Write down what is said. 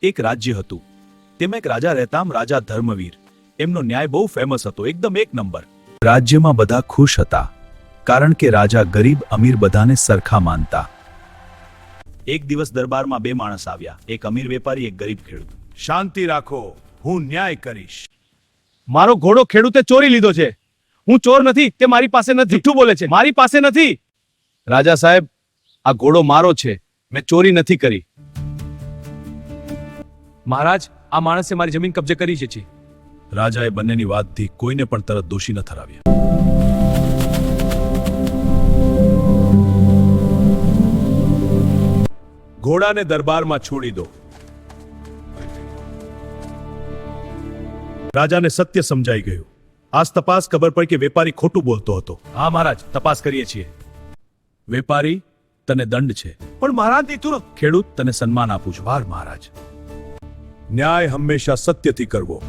એક રાજ્ય હતું. તેમાં એક રાજા રહેતા. રાજા ધર્મવીર. એમનો ન્યાય બહુ ફેમસ હતો, એકદમ એક નંબર. રાજ્યમાં બધા ખુશ હતા, કારણ કે રાજા ગરીબ અમીર બધાને સરખા માનતા. એક દિવસ દરબારમાં બે માણસ આવ્યા, એક અમીર વેપારી, એક ગરીબ ખેડૂત. શાંતિ રાખો, હું ન્યાય કરીશ. મારો ઘોડો ખેડૂતે ચોરી લીધો છે. હું ચોર નથી, તે મારી પાસે નથી. જૂઠું બોલે છે, મારી પાસે નથી. રાજા સાહેબ, આ ઘોડો મારો છે, મેં ચોરી નથી કરી. મહારાજ, આ માણસે મારી જમીન કબજે કરી છે. રાજાએ બંનેની વાતથી કોઈને પણ તરત દોષી ન ઠરાવ્યા. ઘોડાને દરબારમાં છોડી દો. રાજાને સત્ય સમજાઈ ગયું. આજ તપાસ ખબર પડી કે વેપારી ખોટું બોલતો હતો. હા મહારાજ, તપાસ કરીએ છીએ. વેપારી, તને દંડ છે. પણ મહારાજ દીધું ખેડૂત, તને સન્માન આપું છું. વાર મહારાજ, ન્યાય હંમેશા સત્યથી કરવો.